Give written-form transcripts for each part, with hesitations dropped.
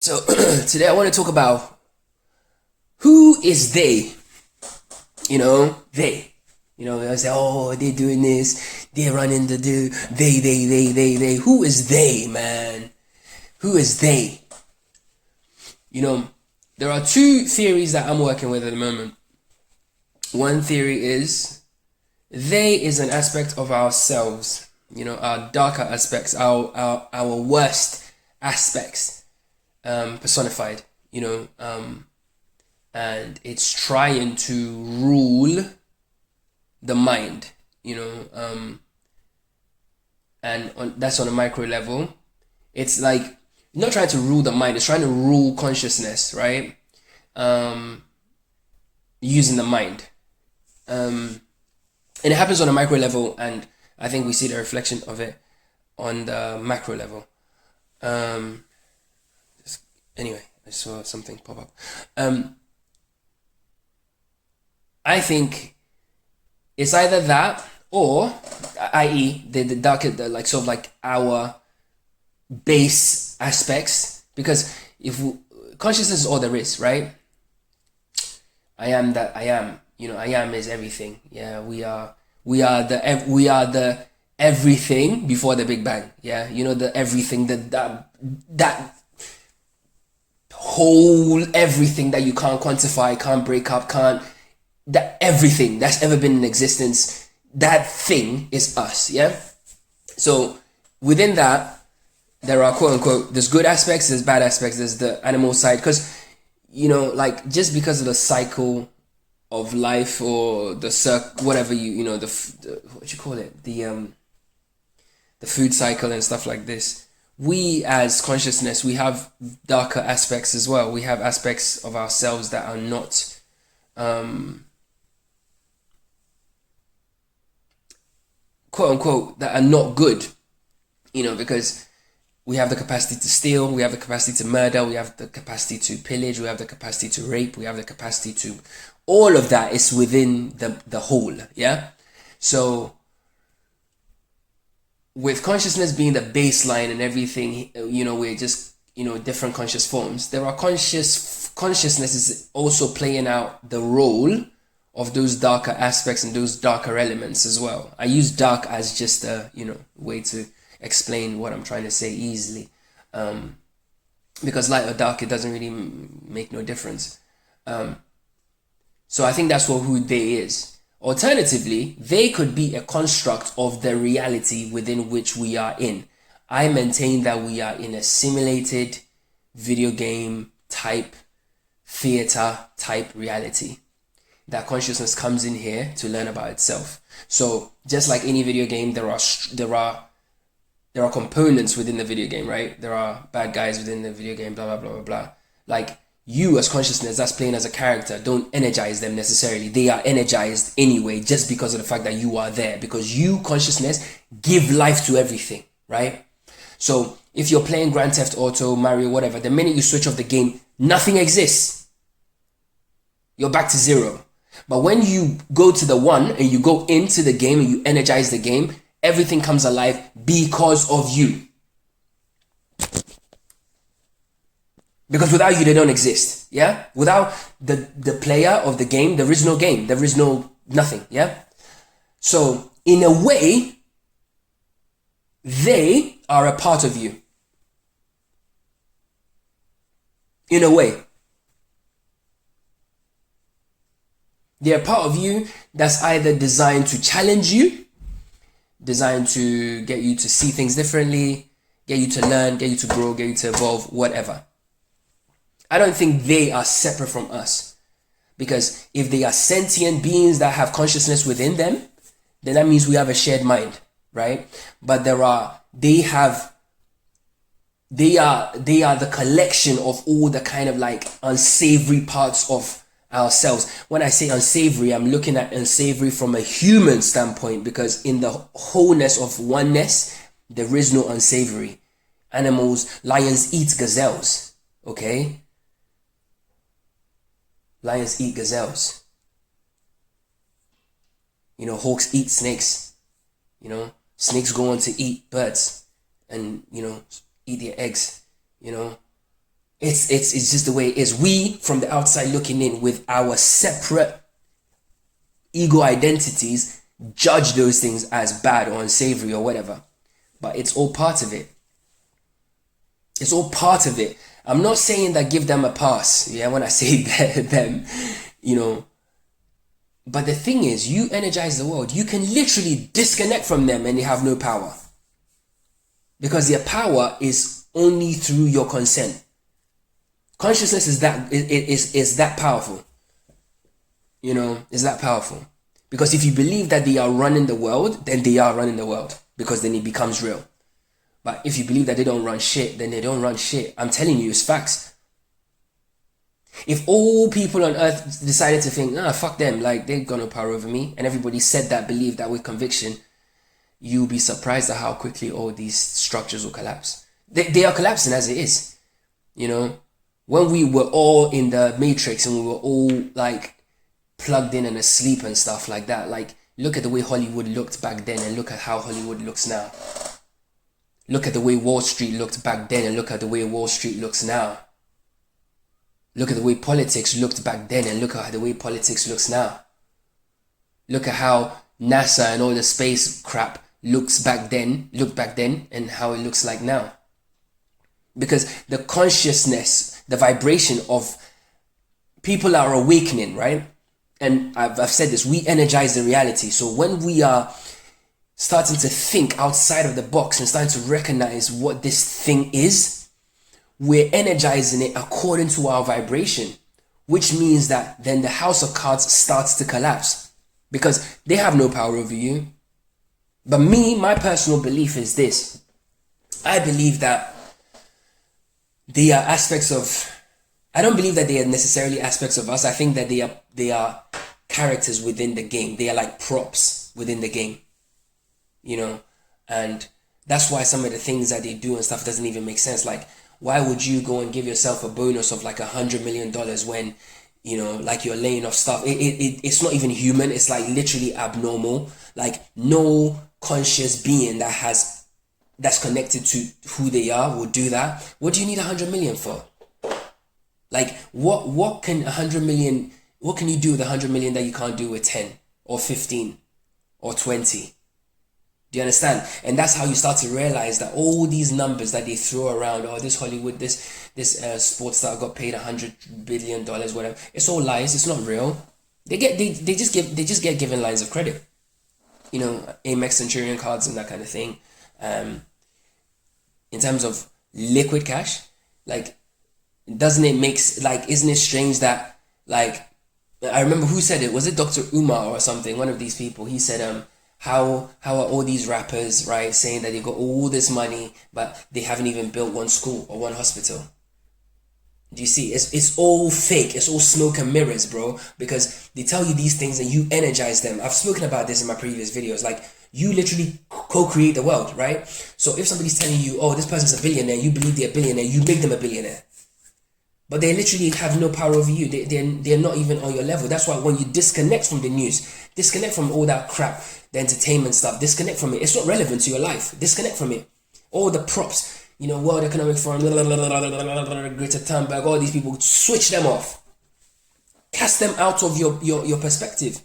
So today I want to talk about who is they. They. I say, oh, they're doing this, they're running the do, they. Who is they, man? Who is they? There are two theories that I'm working with at the moment. One theory is they is an aspect of ourselves, our darker aspects, our worst aspects, personified, and it's trying to rule the mind, that's on a micro level. It's like not trying to rule the mind, it's trying to rule consciousness, right? Using the mind. And it happens on a micro level, and I think we see the reflection of it on the macro level. Anyway, I saw something pop up. I think it's either that or, i.e., the darker, like sort of like our base aspects, because consciousness is all there is, right? I am that I am. I am is everything. Yeah, we are the everything before the Big Bang. Yeah, the everything that whole everything that you can't quantify, can't break up, that everything that's ever been in existence, that thing is us. Yeah. So within that, there are quote unquote, there's good aspects, there's bad aspects, there's the animal side, because like just because of the cycle of life or the whatever the what you call it, the food cycle and stuff like this, we as consciousness, we have darker aspects as well. We have aspects of ourselves that are not quote unquote, that are not good, because we have the capacity to steal, we have the capacity to murder, we have the capacity to pillage, we have the capacity to rape, we have the capacity to, all of that is within the whole. Yeah. So with consciousness being the baseline and everything, we're just, different conscious forms. There are consciousness is also playing out the role of those darker aspects and those darker elements as well. I use dark as just a, way to explain what I'm trying to say easily. Because light or dark, it doesn't really make no difference. So I think that's who they is. Alternatively, they could be a construct of the reality within which we are in. I maintain that we are in a simulated video game type, theater type reality. That consciousness comes in here to learn about itself. So just like any video game, there are components within the video game, right? There are bad guys within the video game, blah, blah, blah, blah, blah. Like, you as consciousness that's playing as a character, don't energize them necessarily. They are energized anyway, just because of the fact that you are there, because you, consciousness, give life to everything, right? So if you're playing Grand Theft Auto, Mario, whatever, the minute you switch off the game, nothing exists. You're back to zero. But when you go to the one and you go into the game and you energize the game, everything comes alive because of you. Because without you, they don't exist. Yeah? Without the player of the game, there is no game. There is no nothing. Yeah? So, in a way, they are a part of you. In a way. They're a part of you that's either designed to challenge you, designed to get you to see things differently, get you to learn, get you to grow, get you to evolve, whatever. I don't think they are separate from us, because if they are sentient beings that have consciousness within them, then that means we have a shared mind, right? But they are the collection of all the kind of like unsavory parts of ourselves. When I say unsavory, I'm looking at unsavory from a human standpoint, because in the wholeness of oneness, there is no unsavory. Animals, lions eat gazelles, okay? Lions eat gazelles. Hawks eat snakes. Snakes go on to eat birds and, eat their eggs. It's just the way it is. We, from the outside looking in with our separate ego identities, judge those things as bad or unsavory or whatever. But it's all part of it. It's all part of it. I'm not saying that give them a pass, yeah, when I say them, you know. But the thing is, you energize the world. You can literally disconnect from them and they have no power. Because their power is only through your consent. Consciousness is that powerful. You know, is that powerful. Because if you believe that they are running the world, then they are running the world. Because then it becomes real. But if you believe that they don't run shit, then they don't run shit. I'm telling you, it's facts. If all people on earth decided to think, fuck them, like they've got no power over me, and everybody said that, believed that with conviction, you'll be surprised at how quickly all these structures will collapse. They are collapsing as it is. You know, when we were all in the matrix and we were all like plugged in and asleep and stuff like that, like look at the way Hollywood looked back then and look at how Hollywood looks now. Look at the way Wall Street looked back then and look at the way Wall Street looks now. Look at the way politics looked back then and look at the way politics looks now. Look at how NASA and all the space crap looked back then and how it looks like now. Because the consciousness, the vibration of people are awakening, right? And I've said this, we energize the reality. So when we are starting to think outside of the box and starting to recognize what this thing is, we're energizing it according to our vibration, which means that then the house of cards starts to collapse because they have no power over you. But my personal belief is this. I believe that they are aspects of, I don't believe that they are necessarily aspects of us. I think that they are characters within the game. They are like props within the game, you know, and that's why some of the things that they do and stuff doesn't even make sense. Like, why would you go and give yourself a bonus of like $100 million when, you know, like you're laying off stuff? It's not even human. It's like literally abnormal. Like no conscious being that's connected to who they are will do that. What do you need 100 million for? Like what can 100 million, what can you do with 100 million that you can't do with 10 or 15 or 20? Do you understand? And that's how you start to realize that all these numbers that they throw around, this Hollywood, this sports star got paid $100 billion, whatever. It's all lies. It's not real. They just get given lines of credit. You know, Amex Centurion cards and that kind of thing. In terms of liquid cash, like, doesn't it make, like, isn't it strange that, like, I remember who said it, was it Dr. Umar or something, one of these people, he said, how are all these rappers, right, saying that they got all this money, but they haven't even built one school or one hospital? Do you see? It's all fake. It's all smoke and mirrors, bro, because they tell you these things and you energize them. I've spoken about this in my previous videos. Like, you literally co-create the world, right? So if somebody's telling you, this person's a billionaire, you believe they're a billionaire, you make them a billionaire. But they literally have no power over you. They're not even on your level. That's why when you disconnect from the news, disconnect from all that crap, the entertainment stuff, disconnect from it. It's not relevant to your life. Disconnect from it. All the props, you know, World Economic Forum, Greta Thunberg, all these people, switch them off. Cast them out of your perspective.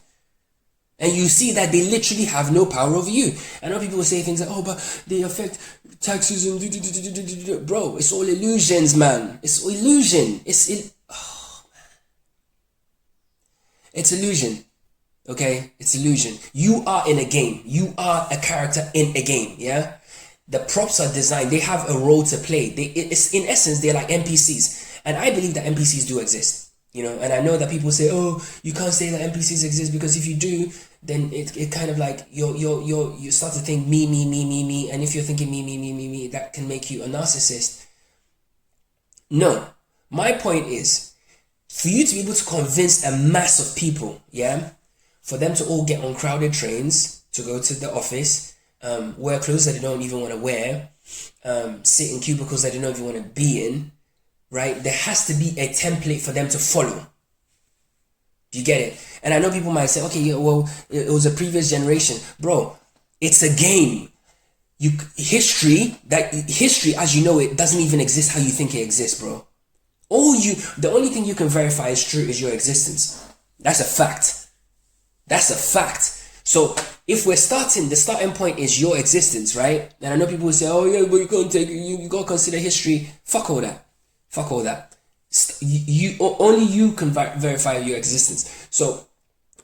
And you see that they literally have no power over you. I know people will say things like, but they affect taxes and bro, it's all illusions, man. It's illusion. It's illusion. Okay? It's illusion. You are in a game. You are a character in a game, yeah? The props are designed. They have a role to play. It's in essence, they're like NPCs. And I believe that NPCs do exist. You know, and I know that people say, you can't say that NPCs exist because if you do, then it kind of like you start to think me, and if you're thinking me, that can make you a narcissist. No, my point is for you to be able to convince a mass of people, yeah, for them to all get on crowded trains to go to the office, wear clothes that they don't even want to wear, sit in cubicles that they don't even want to be in. Right? There has to be a template for them to follow. Do you get it? And I know people might say, okay, yeah, well, it was a previous generation. Bro, it's a game. History as you know it doesn't even exist how you think it exists, bro. The only thing you can verify is true is your existence. That's a fact. That's a fact. So if we're starting, the starting point is your existence, right? And I know people will say, oh yeah, but you can't take, you got to consider history. Fuck all that. Fuck all that. Only you can verify your existence. So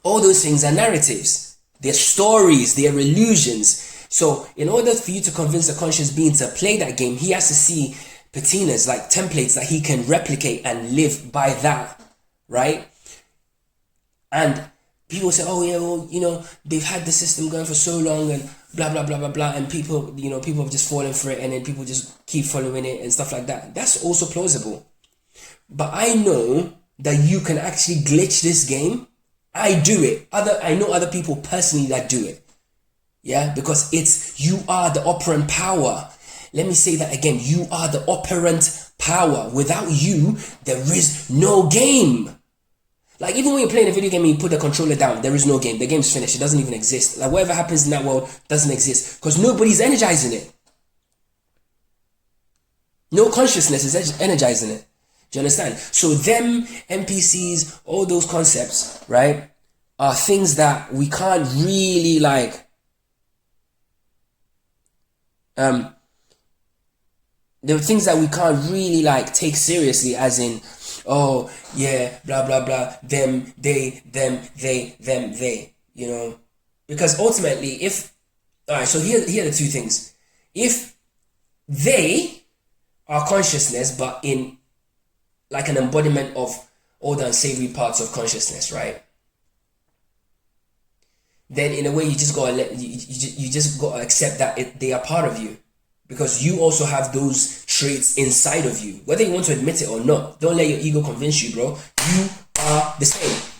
all those things are narratives. They're stories. They're illusions. So in order for you to convince a conscious being to play that game, he has to see patinas, like templates that he can replicate and live by that, right? And people say, oh yeah, well, you know, they've had the system going for so long and blah, blah, blah, blah, blah. And people, you know, people have just fallen for it and then people just keep following it and stuff like that. That's also plausible. But I know that you can actually glitch this game. I do it. I know other people personally that do it. Yeah, because you are the operant power. Let me say that again. You are the operant power. Without you, there is no game. Like even when you're playing a video game and you put the controller down, there is no game. The game's finished. It doesn't even exist. Like whatever happens in that world doesn't exist because nobody's energizing it. No consciousness is energizing it. Do you understand? So them NPCs, all those concepts, right, are things that we can't really like. There are things that we can't really like take seriously, as in, oh yeah, blah blah blah, them, they, you know, because ultimately, alright, so here are the two things. If they are consciousness, but in like an embodiment of all the unsavory parts of consciousness, right? Then in a way, you just gotta accept that they are part of you. Because you also have those traits inside of you. Whether you want to admit it or not, don't let your ego convince you, bro. You are the same.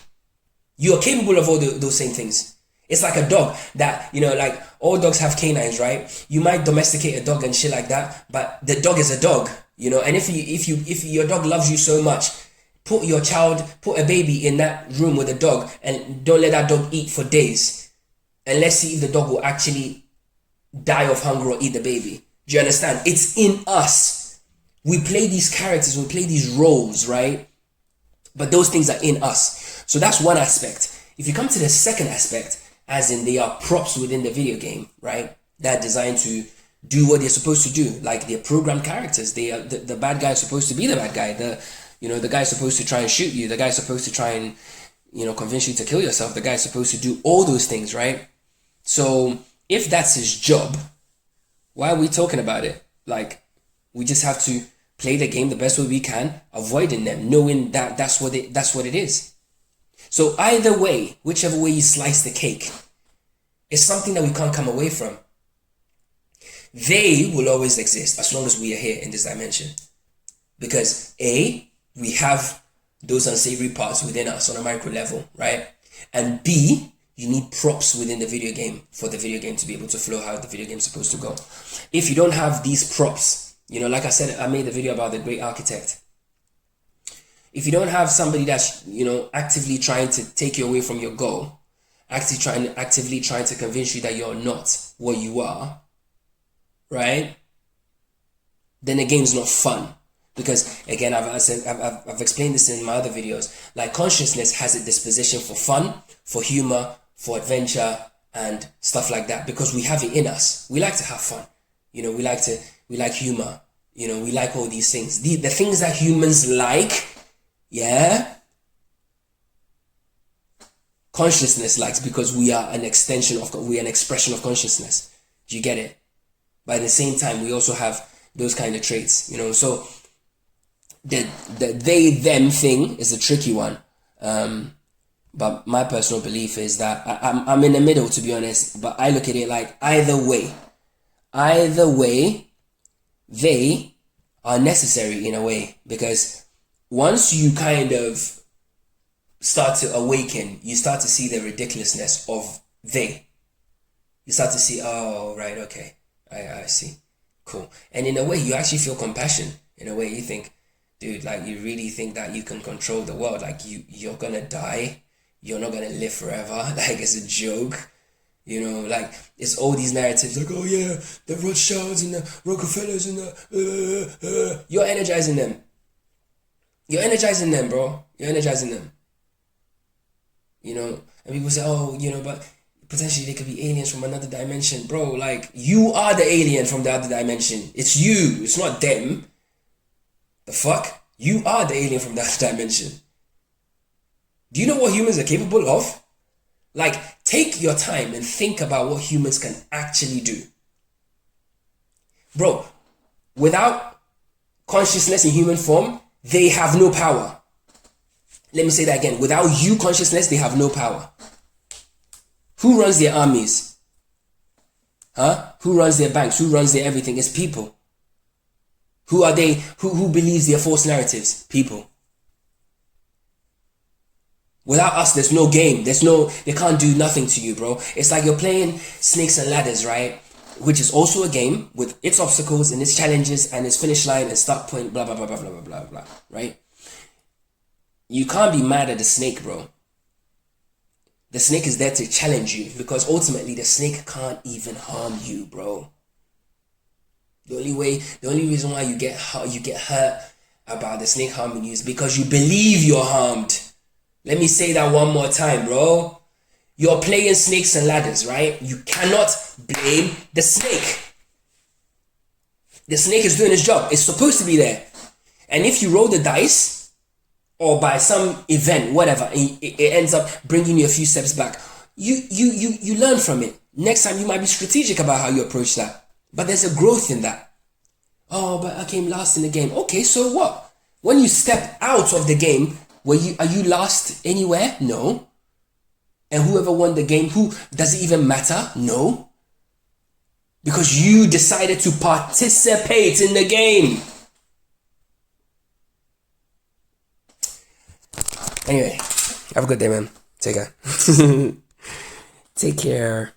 You are capable of all those same things. It's like a dog that, you know, like all dogs have canines, right? You might domesticate a dog and shit like that, but the dog is a dog, you know. And if your dog loves you so much, put a baby in that room with a dog and don't let that dog eat for days. And let's see if the dog will actually die of hunger or eat the baby. Do you understand? It's in us. We play these characters, we play these roles, right? But those things are in us. So that's one aspect. If you come to the second aspect, as in they are props within the video game, right? That are designed to do what they're supposed to do. Like they're programmed characters. They are the bad guy is supposed to be the bad guy. The guy's supposed to try and shoot you. The guy's supposed to try and, you know, convince you to kill yourself. The guy's supposed to do all those things, right? So if that's his job, why are we talking about it? Like, we just have to play the game the best way we can, avoiding them, knowing that that's what it is. So either way, whichever way you slice the cake, it's something that we can't come away from. They will always exist as long as we are here in this dimension. Because A, we have those unsavory parts within us on a micro level, right? And B, you need props within the video game for the video game to be able to flow how the video game is supposed to go. If you don't have these props, you know, like I said, I made a video about the great architect. If you don't have somebody that's, you know, actively trying to take you away from your goal, actively trying to convince you that you're not what you are, right? Then the game's not fun. Because again, I've explained this in my other videos. Like consciousness has a disposition for fun, for humor, for adventure, and stuff like that. Because we have it in us. We like to have fun. You know, we like humor. You know, we like all these things. The things that humans like, yeah, consciousness likes, because we are an expression of consciousness. Do you get it? But at the same time, we also have those kind of traits. You know, so the they them thing is a tricky one. But my personal belief is that I'm in the middle, to be honest. But I look at it like either way, they are necessary in a way, because once you kind of start to awaken, you start to see the ridiculousness of they. You start to see, oh, right, okay, I see, cool. And in a way, you actually feel compassion. In a way, you think, dude, like you really think that you can control the world? Like you're gonna die. You're not gonna live forever. Like it's a joke. You know, like it's all these narratives like, oh yeah, the Rothschilds and the Rockefellers and the you're energizing them. You're energizing them, bro. You're energizing them. And people say, oh, but potentially they could be aliens from another dimension. Bro, like, you are the alien from the other dimension. It's you. It's not them. The fuck? You are the alien from that dimension. Do you know what humans are capable of? Like, take your time and think about what humans can actually do. Bro, without consciousness in human form, they have no power. Let me say that again. Without you consciousness, they have no power. Who runs their armies? Who runs their banks? Who runs their everything? It's people. Who are they? Who believes their false narratives? People. Without us, there's no game. They can't do nothing to you, bro. It's like you're playing Snakes and Ladders, right? Which is also a game with its obstacles and its challenges and its finish line and start point, blah, blah, blah, blah, blah, blah, blah, blah, right? You can't be mad at the snake, bro. The snake is there to challenge you because ultimately the snake can't even harm you, bro. The only reason why you get hurt about the snake harming you is because you believe you're harmed. Let me say that one more time, bro. You're playing Snakes and Ladders, right? You cannot blame the snake. The snake is doing its job. It's supposed to be there. And if you roll the dice, or by some event, whatever, it ends up bringing you a few steps back, you learn from it. Next time you might be strategic about how you approach that. But there's a growth in that. Oh, but I came last in the game. Okay, so what? When you step out of the game, are you last anywhere? No. And whoever won the game, does it even matter? No. Because you decided to participate in the game. Anyway, have a good day, man. Take care. Take care.